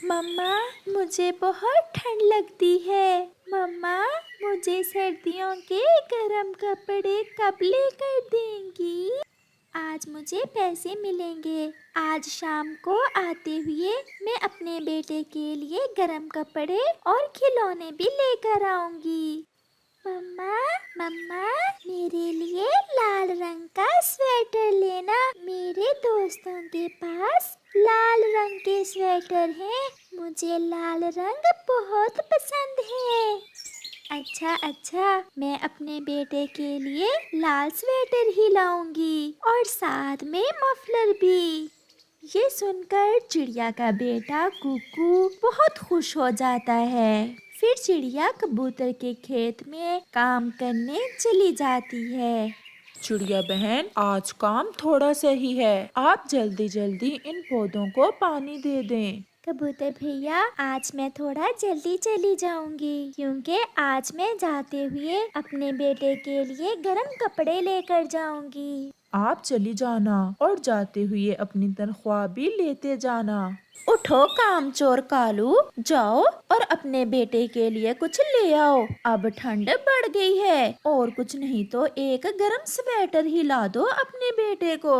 मम्मा, मुझे बहुत ठंड लगती है। मम्मा, मुझे सर्दियों के गरम कपड़े कब लेकर देंगी? आज मुझे पैसे मिलेंगे। आज शाम को आते हुए मैं अपने बेटे के लिए गरम कपड़े और खिलौने भी लेकर आऊंगी। मम्मा, मम्मा, मेरे लिए लाल रंग का स्वेटर लेना। मेरे दोस्तों के पास लाल रंग के स्वेटर हैं। मुझे लाल रंग बहुत पसंद है। अच्छा अच्छा, मैं अपने बेटे के लिए लाल स्वेटर ही लाऊंगी और साथ में मफलर भी। ये सुनकर चिड़िया का बेटा कुकू बहुत खुश हो जाता है। फिर चिड़िया कबूतर के खेत में काम करने चली जाती है। चिड़िया बहन, आज काम थोड़ा सही है। आप जल्दी जल्दी इन पौधों को पानी दे दें। कबूतर भैया, आज मैं थोड़ा जल्दी चली जाऊंगी क्योंकि आज मैं जाते हुए अपने बेटे के लिए गरम कपड़े लेकर जाऊंगी। आप चली जाना और जाते हुए अपनी तनख्वाह भी लेते जाना। उठो कामचोर कालू, जाओ और अपने बेटे के लिए कुछ ले आओ। अब ठंड बढ़ गई है और कुछ नहीं तो एक गरम स्वेटर ही ला दो अपने बेटे को।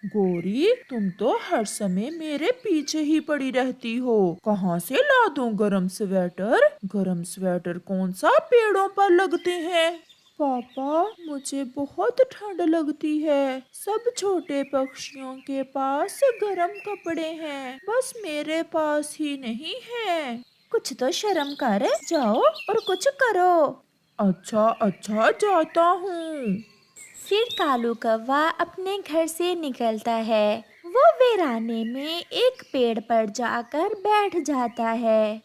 गोरी, तुम तो हर समय मेरे पीछे ही पड़ी रहती हो। कहाँ से ला दूं गरम स्वेटर? गरम स्वेटर कौन सा पेड़ों पर लगते हैं? पापा, मुझे बहुत ठंड लगती है। सब छोटे पक्षियों के पास गरम कपड़े हैं, बस मेरे पास ही नहीं है। कुछ तो शर्म कर, जाओ और कुछ करो। अच्छा अच्छा, जाता हूँ। फिर कालू कौवा अपने घर से निकलता है। वो वीराने में एक पेड़ पर जाकर बैठ जाता है।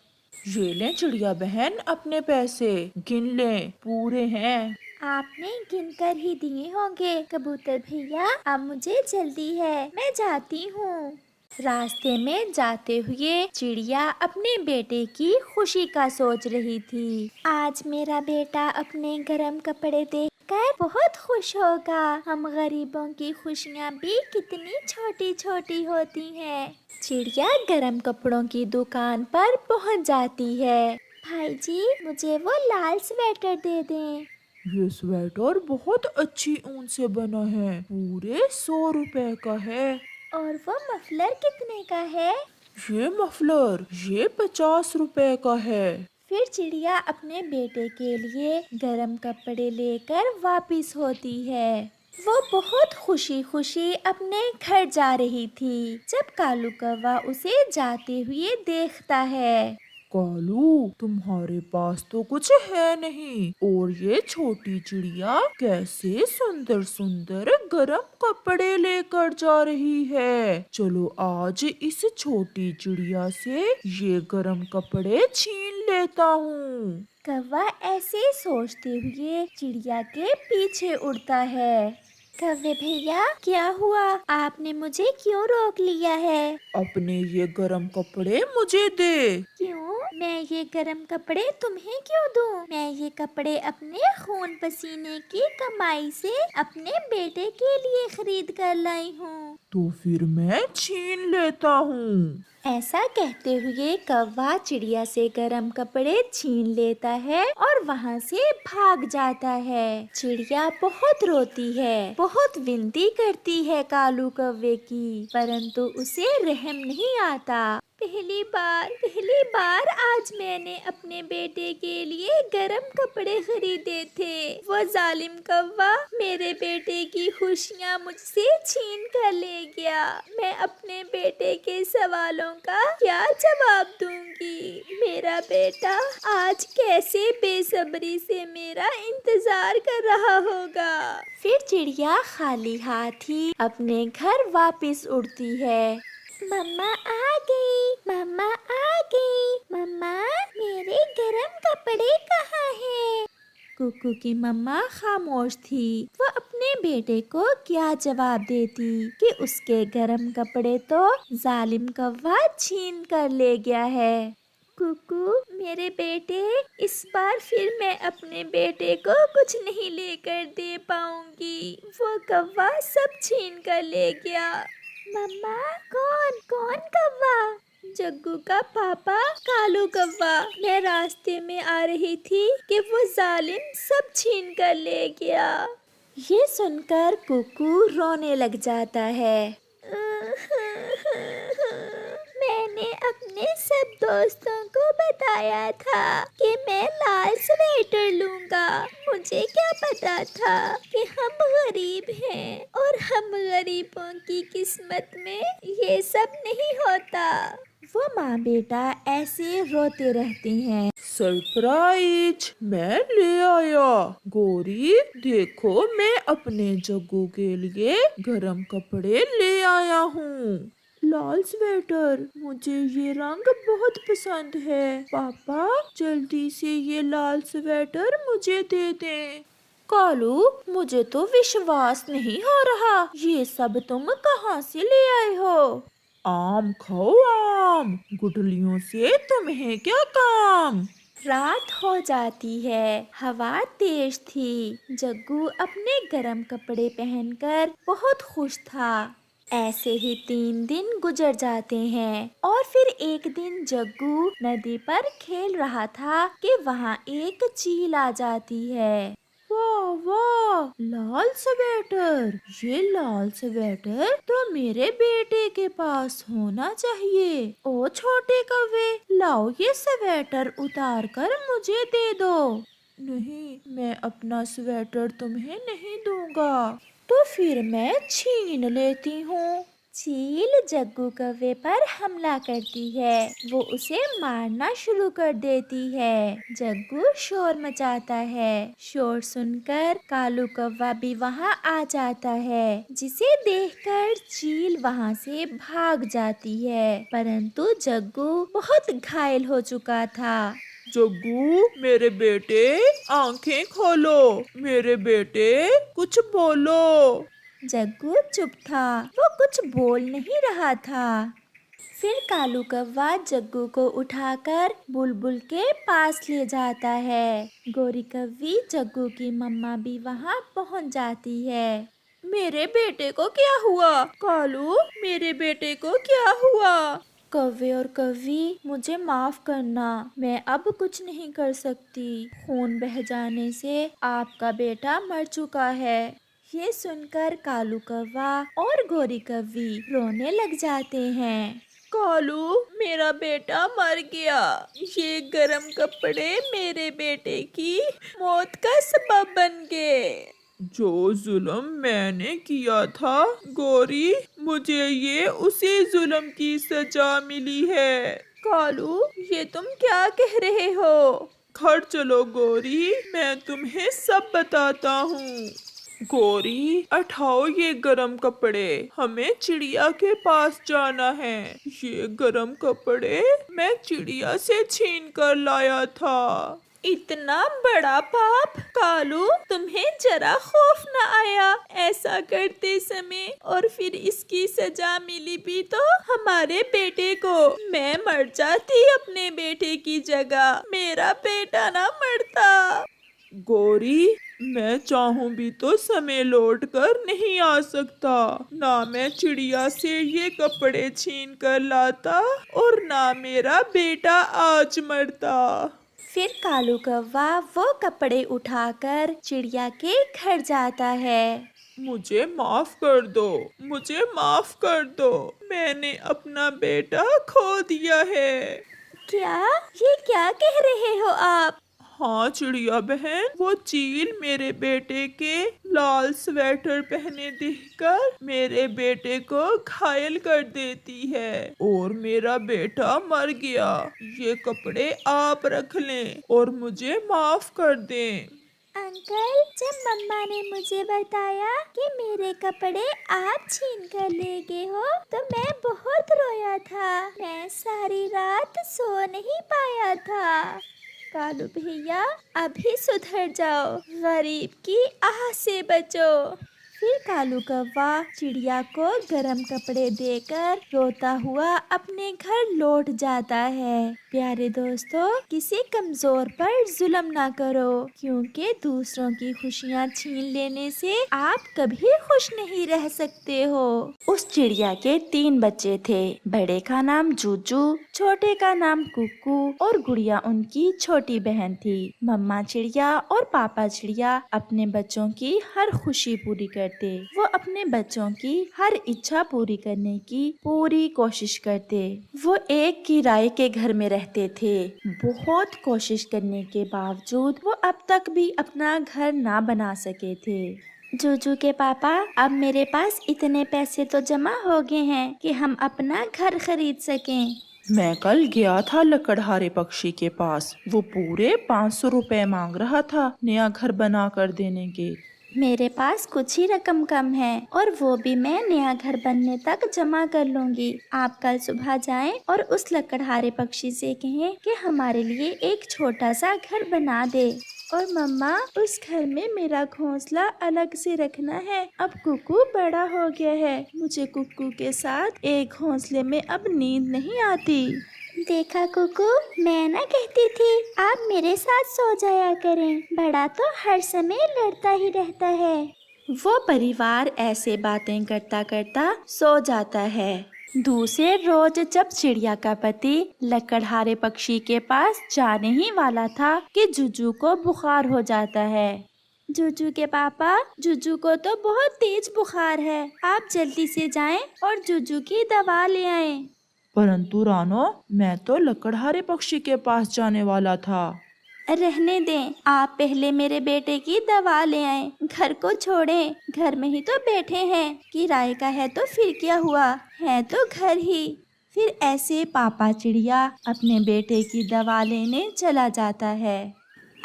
ये लें चिड़िया बहन, अपने पैसे गिन लें, पूरे हैं। आपने गिनकर ही दिए होंगे कबूतर भैया। अब मुझे जल्दी है, मैं जाती हूँ। रास्ते में जाते हुए चिड़िया अपने बेटे की खुशी का सोच रही थी। आज मेरा बेटा अपने गरम कपड़े देखकर बहुत खुश होगा। हम गरीबों की खुशियाँ भी कितनी छोटी छोटी होती हैं। चिड़िया गरम कपड़ों की दुकान पर पहुँच जाती है। भाई जी, मुझे वो लाल स्वेटर दे दें। ये स्वेटर बहुत अच्छी ऊन से बना है, पूरे 100 रुपए का है। और वो मफलर कितने का है? ये मफलर, ये 50 रुपए का है। फिर चिड़िया अपने बेटे के लिए गरम कपड़े लेकर वापिस होती है। वो बहुत खुशी खुशी अपने घर जा रही थी जब कालू कौवा उसे जाते हुए देखता है। कालू, तुम्हारे पास तो कुछ है नहीं, और ये छोटी चिड़िया कैसे सुंदर सुंदर गरम कपड़े लेकर जा रही है। चलो आज इस छोटी चिड़िया से ये गरम कपड़े छीन लेता हूँ। कौवा ऐसे सोचते हुए चिड़िया के पीछे उड़ता है। कौवे भैया, क्या हुआ? आपने मुझे क्यों रोक लिया है? अपने ये गरम कपड़े मुझे दे। क्यों? मैं ये गरम कपड़े तुम्हें क्यों दूं? मैं ये कपड़े अपने खून पसीने की कमाई से अपने बेटे के लिए खरीद कर लाई हूँ। तो फिर मैं छीन लेता हूँ। ऐसा कहते हुए कौवा चिड़िया से गरम कपड़े छीन लेता है और वहाँ से भाग जाता है। चिड़िया बहुत रोती है, बहुत विनती करती है कालू कौवे की, परंतु उसे रहम नहीं आता। पहली बार आज मैंने अपने बेटे के लिए गरम कपड़े खरीदे थे। वो जालिम कौवा मेरे बेटे की खुशियाँ मुझसे छीन कर ले गया। मैं अपने बेटे के सवालों का क्या जवाब दूंगी? मेरा बेटा आज कैसे बेसब्री से मेरा इंतजार कर रहा होगा। फिर चिड़िया खाली हाथ ही अपने घर वापस उड़ती है। मम्मा आ गई, मम्मा आ गई। मम्मा, मेरे गरम कपड़े कहाँ हैं? कुकू की मम्मा खामोश थी। वो अपने बेटे को क्या जवाब देती कि उसके गरम कपड़े तो जालिम कौवा छीन कर ले गया है। कुकू, मेरे बेटे, इस बार फिर मैं अपने बेटे को कुछ नहीं लेकर दे पाऊंगी। वो कौवा सब छीन कर ले गया। मम्मा, कौन कौन कौवा? जग्गू का पापा कालू कौवा, मैं रास्ते में आ रही थी कि वो जालिम सब छीन कर ले गया। ये सुनकर कुकू रोने लग जाता है। मैंने अपने सब दोस्तों को बताया था कि मैं लाल स्वेटर लूंगा। मुझे क्या पता था कि हम गरीब हैं और हम गरीबों की किस्मत में ये सब नहीं होता। वो माँ बेटा ऐसे रोते रहते हैं। सरप्राइज, मैं ले आया। गोरी देखो, मैं अपने जग्गू के लिए गरम कपड़े ले आया हूँ। लाल स्वेटर, मुझे ये रंग बहुत पसंद है। पापा जल्दी से ये लाल स्वेटर मुझे दे दें। कालू, मुझे तो विश्वास नहीं हो रहा, ये सब तुम कहाँ से ले आए हो? आम खाओ आम, गुठलियों से तुम्हें क्या काम। रात हो जाती है, हवा तेज थी। जग्गू अपने गरम कपड़े पहनकर बहुत खुश था। ऐसे ही 3 दिन गुजर जाते हैं और फिर एक दिन जग्गू नदी पर खेल रहा था कि वहाँ एक चील आ जाती है। वाह वाह, लाल स्वेटर, ये लाल स्वेटर तो मेरे बेटे के पास होना चाहिए। ओ छोटे कौवे, लाओ ये स्वेटर उतार कर मुझे दे दो। नहीं, मैं अपना स्वेटर तुम्हें नहीं दूंगा। तो फिर मैं छीन लेती हूँ। चील जग्गू कौवे पर हमला करती है। वो उसे मारना शुरू कर देती है। जग्गू शोर मचाता है। शोर सुनकर कालू कौवा भी वहाँ आ जाता है, जिसे देखकर चील वहाँ से भाग जाती है। परंतु जग्गू बहुत घायल हो चुका था। जग्गू मेरे बेटे, आंखें खोलो, मेरे बेटे कुछ बोलो। जग्गू चुप था, वो कुछ बोल नहीं रहा था। फिर कालू कौवा जग्गू को उठाकर बुलबुल के पास ले जाता है। गोरी कौवी जग्गू की मम्मा भी वहाँ पहुँच जाती है। मेरे बेटे को क्या हुआ? कालू, मेरे बेटे को क्या हुआ? कौवे और कौवी, मुझे माफ करना, मैं अब कुछ नहीं कर सकती। खून बह जाने से आपका बेटा मर चुका है। ये सुनकर कालू कौवा और गोरी कौवी रोने लग जाते हैं। कालू, मेरा बेटा मर गया। ये गरम कपड़े मेरे बेटे की मौत का सबब बन गए। जो जुल्म मैंने किया था गोरी, मुझे ये उसी जुल्म की सजा मिली है। कालू, ये तुम क्या कह रहे हो? घर चलो गोरी, मैं तुम्हें सब बताता हूँ। गोरी, उठाओ ये गरम कपड़े, हमें चिड़िया के पास जाना है। ये गरम कपड़े मैं चिड़िया से छीन कर लाया था। इतना बड़ा पाप! कालू, तुम्हें जरा खौफ न आया ऐसा करते समय? और फिर इसकी सजा मिली भी तो हमारे बेटे को। मैं मर जाती अपने बेटे की जगह, मेरा बेटा ना मरता। गोरी, मैं चाहूँ भी तो समय लौट कर नहीं आ सकता। ना मैं चिड़िया से ये कपड़े छीन कर लाता और ना मेरा बेटा आज मरता। फिर कालू कौवा वो कपड़े उठाकर चिड़िया के घर जाता है। मुझे माफ कर दो, मुझे माफ कर दो, मैंने अपना बेटा खो दिया है। क्या? ये क्या कह रहे हो आप? हाँ चिड़िया बहन, वो चील मेरे बेटे के लाल स्वेटर पहने देखकर मेरे बेटे को घायल कर देती है और मेरा बेटा मर गया। ये कपड़े आप रख लें और मुझे माफ कर दें। अंकल, जब मम्मा ने मुझे बताया कि मेरे कपड़े आप छीन कर ले गए हो तो मैं बहुत रोया था। मैं सारी रात सो नहीं पाया था। कालू भैया, अभी सुधर जाओ, गरीब की आह से बचो। फिर कालू कौवा चिड़िया को गरम कपड़े देकर रोता हुआ अपने घर लौट जाता है। प्यारे दोस्तों, किसी कमजोर पर जुल्म ना करो, क्योंकि दूसरों की खुशियाँ छीन लेने से आप कभी खुश नहीं रह सकते हो। उस चिड़िया के 3 बच्चे थे। बड़े का नाम जूजू, छोटे का नाम कुकू और गुड़िया उनकी छोटी बहन थी। मम्मा चिड़िया और पापा चिड़िया अपने बच्चों की हर खुशी पूरी करते। वो अपने बच्चों की हर इच्छा पूरी करने की पूरी कोशिश करते। वो एक किराए के घर में रहते थे। बहुत कोशिश करने के बावजूद वो अब तक भी अपना घर ना बना सके थे। जूजू के पापा, अब मेरे पास इतने पैसे तो जमा हो गए हैं कि हम अपना घर खरीद सकें। मैं कल गया था लकड़हारे पक्षी के पास। वो पूरे 500 रुपए मांग रहा था नया घर बना कर देने के। मेरे पास कुछ ही रकम कम है और वो भी मैं नया घर बनने तक जमा कर लूंगी। आप कल सुबह जाएं और उस लकड़हारे पक्षी से कहें कि हमारे लिए एक छोटा सा घर बना दे। और मम्मा, उस घर में मेरा घोंसला अलग से रखना है। अब कुकू बड़ा हो गया है, मुझे कुकू के साथ एक घोंसले में अब नींद नहीं आती। देखा कुकू, मैं ना कहती थी आप मेरे साथ सो जाया करें, बड़ा तो हर समय लड़ता ही रहता है। वो परिवार ऐसे बातें करता करता सो जाता है। दूसरे रोज जब चिड़िया का पति लकड़हारे पक्षी के पास जाने ही वाला था कि जूजू को बुखार हो जाता है। जूजू के पापा, जूजू को तो बहुत तेज बुखार है, आप जल्दी से जाएं और जूजू की दवा ले आएं। परंतु रानो, मैं तो लकड़हारे पक्षी के पास जाने वाला था। रहने दें, आप पहले मेरे बेटे की दवा ले आएं। घर को छोड़ें, घर में ही तो बैठे हैं। किराए का है तो फिर क्या हुआ, है तो घर ही। फिर ऐसे पापा चिड़िया अपने बेटे की दवा लेने चला जाता है।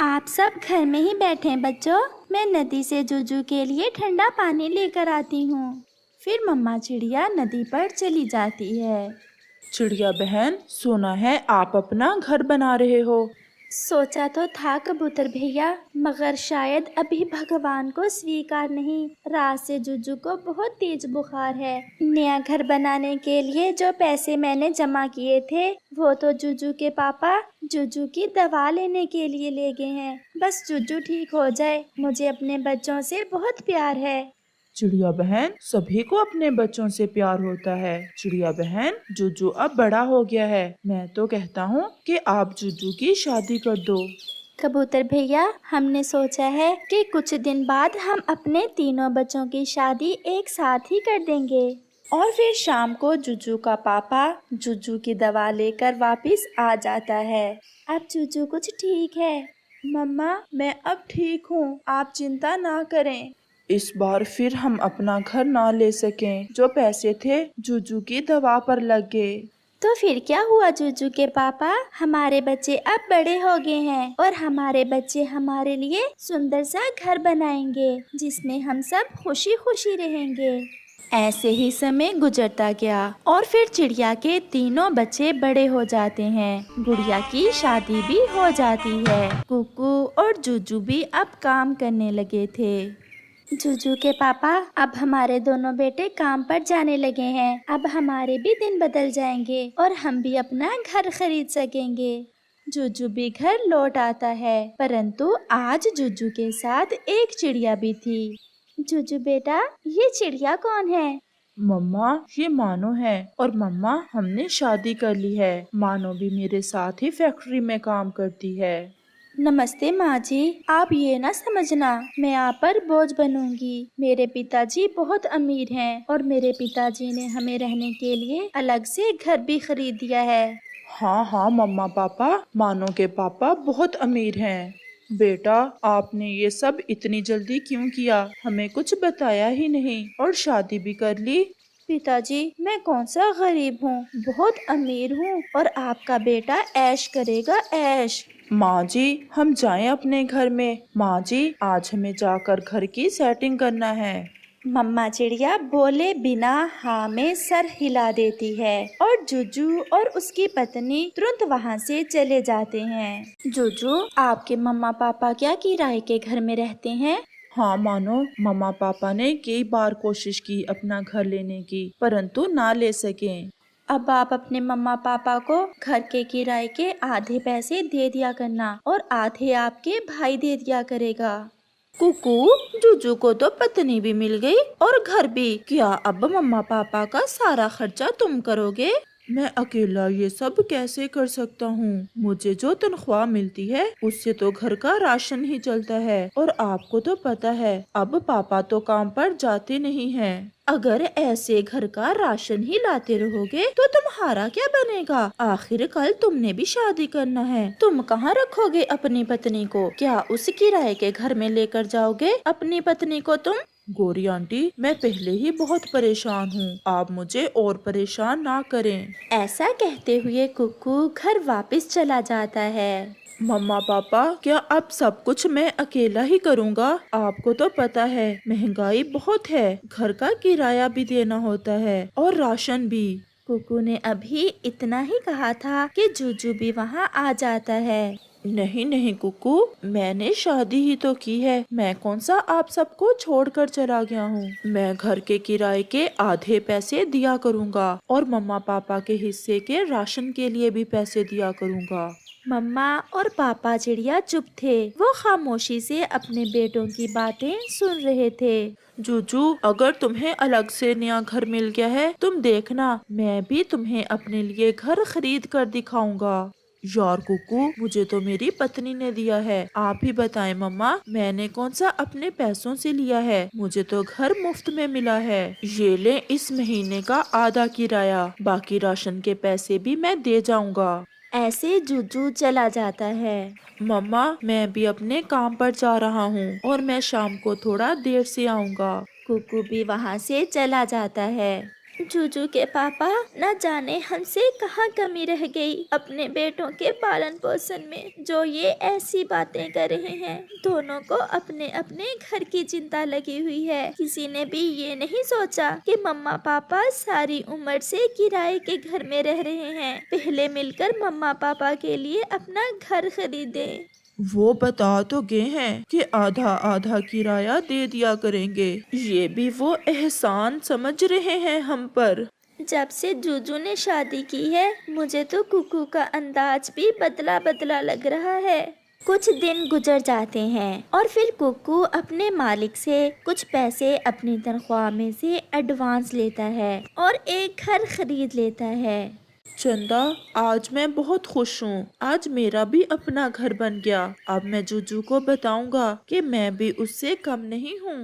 आप सब घर में ही बैठे बच्चों, मैं नदी से जूजू के लिए ठंडा पानी लेकर आती हूँ। फिर मम्मा चिड़िया नदी पर चली जाती है। चिड़िया बहन, सुना है आप अपना घर बना रहे हो। सोचा तो था कबूतर भैया, मगर शायद अभी भगवान को स्वीकार नहीं। रात से जूजू को बहुत तेज बुखार है। नया घर बनाने के लिए जो पैसे मैंने जमा किए थे वो तो जूजू के पापा जूजू की दवा लेने के लिए ले गए हैं। बस जूजू ठीक हो जाए, मुझे अपने बच्चों से बहुत प्यार है। चिड़िया बहन, सभी को अपने बच्चों से प्यार होता है। चिड़िया बहन, जूजू अब बड़ा हो गया है। मैं तो कहता हूँ कि आप जूजू की शादी कर दो। कबूतर भैया, हमने सोचा है कि कुछ दिन बाद हम अपने तीनों बच्चों की शादी एक साथ ही कर देंगे। और फिर शाम को जूजू का पापा जूजू की दवा लेकर वापस आ जाता है। अब जूजू कुछ ठीक है। मम्मा, मैं अब ठीक हूँ, आप चिंता ना करें। इस बार फिर हम अपना घर ना ले सकें। जो पैसे थे जूजू की दवा पर लग गए। तो फिर क्या हुआ जूजू के पापा, हमारे बच्चे अब बड़े हो गए हैं और हमारे बच्चे हमारे लिए सुंदर सा घर बनाएंगे जिसमें हम सब खुशी खुशी रहेंगे। ऐसे ही समय गुजरता गया और फिर चिड़िया के तीनों बच्चे बड़े हो जाते हैं। गुड़िया की शादी भी हो जाती है। कुकू और जूजू भी अब काम करने लगे थे। जूजू के पापा, अब हमारे दोनों बेटे काम पर जाने लगे हैं। अब हमारे भी दिन बदल जाएंगे और हम भी अपना घर खरीद सकेंगे। जूजू भी घर लौट आता है, परंतु आज जूजू के साथ एक चिड़िया भी थी। जूजू बेटा, ये चिड़िया कौन है? मम्मा, ये मानो है। और मम्मा, हमने शादी कर ली है। मानो भी मेरे साथ ही फैक्ट्री में काम करती है। नमस्ते माँ जी, आप ये ना समझना मैं आप पर बोझ बनूंगी। मेरे पिताजी बहुत अमीर हैं और मेरे पिताजी ने हमें रहने के लिए अलग से घर भी खरीद दिया है। हाँ हाँ मम्मा पापा, मानो के पापा बहुत अमीर हैं। बेटा, आपने ये सब इतनी जल्दी क्यों किया? हमें कुछ बताया ही नहीं और शादी भी कर ली। पिताजी, मैं कौन सा गरीब हूँ, बहुत अमीर हूँ और आपका बेटा ऐश करेगा ऐश। माँ जी, हम जाएं अपने घर में। माँ जी, आज हमें जाकर घर की सेटिंग करना है। मम्मा चिड़िया बोले बिना हाँ में सर हिला देती है और जूजू और उसकी पत्नी तुरंत वहाँ से चले जाते हैं। जूजू, आपके मम्मा पापा क्या किराए के घर में रहते हैं? हाँ मानो, मम्मा पापा ने कई बार कोशिश की अपना घर लेने की, परंतु ना ले सके। अब आप अपने मम्मा पापा को घर के किराए के आधे पैसे दे दिया करना और आधे आपके भाई दे दिया करेगा। कुकू, जूजू को तो पत्नी भी मिल गई और घर भी। क्या अब मम्मा पापा का सारा खर्चा तुम करोगे? मैं अकेला ये सब कैसे कर सकता हूँ? मुझे जो तनख्वाह मिलती है उससे तो घर का राशन ही चलता है, और आपको तो पता है अब पापा तो काम पर जाते नहीं हैं। अगर ऐसे घर का राशन ही लाते रहोगे तो तुम्हारा क्या बनेगा? आखिर कल तुमने भी शादी करना है। तुम कहाँ रखोगे अपनी पत्नी को? क्या उस किराए के घर में लेकर जाओगे अपनी पत्नी को तुम? गोरी आंटी, मैं पहले ही बहुत परेशान हूँ, आप मुझे और परेशान ना करें। ऐसा कहते हुए कुक्कू घर वापस चला जाता है। मम्मा पापा, क्या अब सब कुछ मैं अकेला ही करूँगा? आपको तो पता है महंगाई बहुत है, घर का किराया भी देना होता है और राशन भी। कुक्कू ने अभी इतना ही कहा था कि जूजू भी वहाँ आ जाता है। नहीं नहीं कुकू, मैंने शादी ही तो की है, मैं कौन सा आप सबको छोड़कर चला गया हूँ। मैं घर के किराए के आधे पैसे दिया करूँगा और मम्मा पापा के हिस्से के राशन के लिए भी पैसे दिया करूँगा। मम्मा और पापा चिड़िया चुप थे, वो खामोशी से अपने बेटों की बातें सुन रहे थे। जूजू, अगर तुम्हें अलग से नया घर मिल गया है, तुम देखना मैं भी तुम्हें अपने लिए घर खरीद कर दिखाऊंगा। यार कुकू, मुझे तो मेरी पत्नी ने दिया है, आप ही बताएं मम्मा, मैंने कौन सा अपने पैसों से लिया है? मुझे तो घर मुफ्त में मिला है। ये ले इस महीने का आधा किराया, बाकी राशन के पैसे भी मैं दे जाऊंगा। ऐसे जूजू चला जाता है। मम्मा, मैं भी अपने काम पर जा रहा हूँ और मैं शाम को थोड़ा देर से आऊँगा। कुकू भी वहाँ से चला जाता है। जूजू के पापा न जाने हमसे कहाँ कमी रह गई अपने बेटों के पालन पोषण में, जो ये ऐसी बातें कर रहे हैं। दोनों को अपने अपने घर की चिंता लगी हुई है। किसी ने भी ये नहीं सोचा कि मम्मा पापा सारी उम्र से किराए के घर में रह रहे हैं, पहले मिलकर मम्मा पापा के लिए अपना घर खरीदे। वो बता तो गए हैं कि आधा आधा किराया दे दिया करेंगे, ये भी वो एहसान समझ रहे हैं हम पर। जब से जूजू ने शादी की है, मुझे तो कुकू का अंदाज भी बदला बदला लग रहा है। कुछ दिन गुजर जाते हैं और फिर कुकू अपने मालिक से कुछ पैसे अपनी तनख्वाह में से एडवांस लेता है और एक घर खरीद लेता है। चंदा, आज मैं बहुत खुश हूँ, आज मेरा भी अपना घर बन गया। अब मैं जूजू को बताऊंगा कि मैं भी उससे कम नहीं हूँ।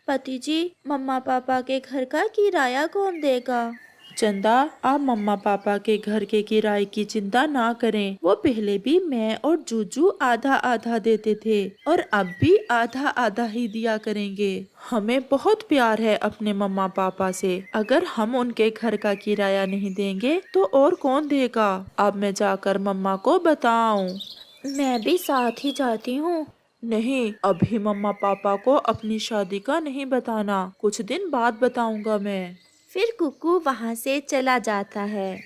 पति जी, मम्मा पापा के घर का किराया कौन देगा? चंदा, आप मम्मा पापा के घर के किराए की चिंता ना करें, वो पहले भी मैं और जूजू आधा आधा देते थे और अब भी आधा आधा ही दिया करेंगे। हमें बहुत प्यार है अपने मम्मा पापा से, अगर हम उनके घर का किराया नहीं देंगे तो और कौन देगा? अब मैं जाकर मम्मा को बताऊं। मैं भी साथ ही जाती हूँ। नहीं, अभी मम्मा पापा को अपनी शादी का नहीं बताना, कुछ दिन बाद बताऊंगा मैं। फिर कुकू वहाँ से चला जाता है।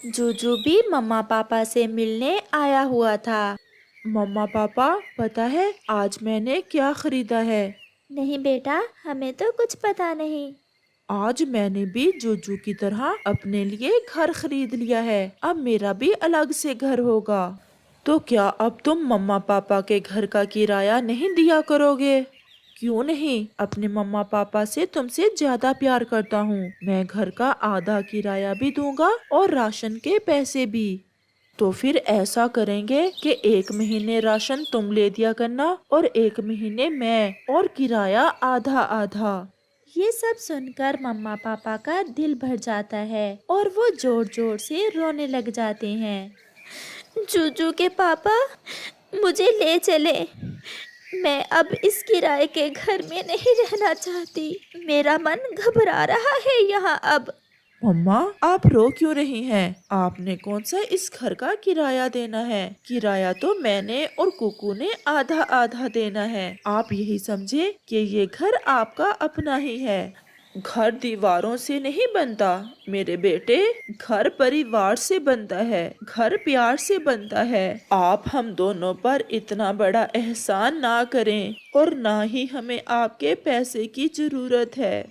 जूजू भी मम्मा पापा से मिलने आया हुआ था। मम्मा पापा, पता है आज मैंने क्या खरीदा है? नहीं बेटा, हमें तो कुछ पता नहीं। आज मैंने भी जूजू की तरह अपने लिए घर खरीद लिया है, अब मेरा भी अलग से घर होगा। तो क्या अब तुम मम्मा पापा के घर का किराया नहीं दिया करोगे? क्यों नहीं, अपने मम्मा पापा से तुमसे ज्यादा प्यार करता हूँ। मैं घर का आधा किराया भी दूंगा और राशन के पैसे भी। तो फिर ऐसा करेंगे कि 1 महीने राशन तुम ले दिया करना और 1 महीने मैं, और किराया आधा आधा। ये सब सुनकर मम्मा पापा का दिल भर जाता है और वो जोर जोर से रोने लग जाते हैं। जूजू के पापा, मुझे ले चले, मैं अब इस किराए के घर में नहीं रहना चाहती। मेरा मन घबरा रहा है यहाँ अब। मम्मा, आप रो क्यों रही हैं? आपने कौन सा इस घर का किराया देना है? किराया तो मैंने और कुकू ने आधा आधा देना है। आप यही समझे कि ये घर आपका अपना ही है। घर दीवारों से नहीं बनता मेरे बेटे, घर परिवार से बनता है, घर प्यार से बनता है। आप हम दोनों पर इतना बड़ा एहसान ना करें और ना ही हमें आपके पैसे की जरूरत है।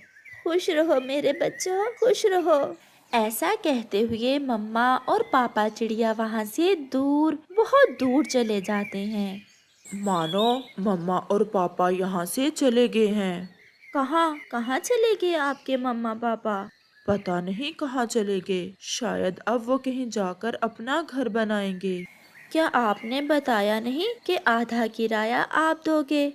खुश रहो मेरे बच्चों, खुश रहो। ऐसा कहते हुए मम्मा और पापा चिड़िया वहाँ से दूर, बहुत दूर चले जाते हैं। मानो मम्मा और पापा यहाँ से चले गए हैं। कहाँ कहाँ चले गए आपके मम्मा पापा? पता नहीं कहाँ चले गए, शायद अब वो कहीं जाकर अपना घर बनाएंगे। क्या आपने बताया नहीं कि आधा किराया आप दोगे?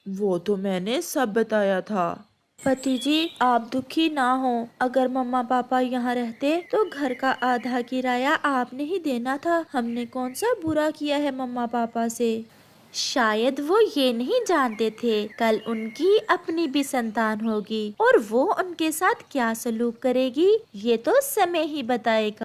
वो तो मैंने सब बताया था। पति जी, आप दुखी ना हो। अगर मम्मा पापा यहाँ रहते तो घर का आधा किराया आपने ही देना था। हमने कौन सा बुरा किया है मम्मा पापा से? शायद वो ये नहीं जानते थे कल उनकी अपनी भी संतान होगी और वो उनके साथ क्या सलूक करेगी, ये तो समय ही बताएगा।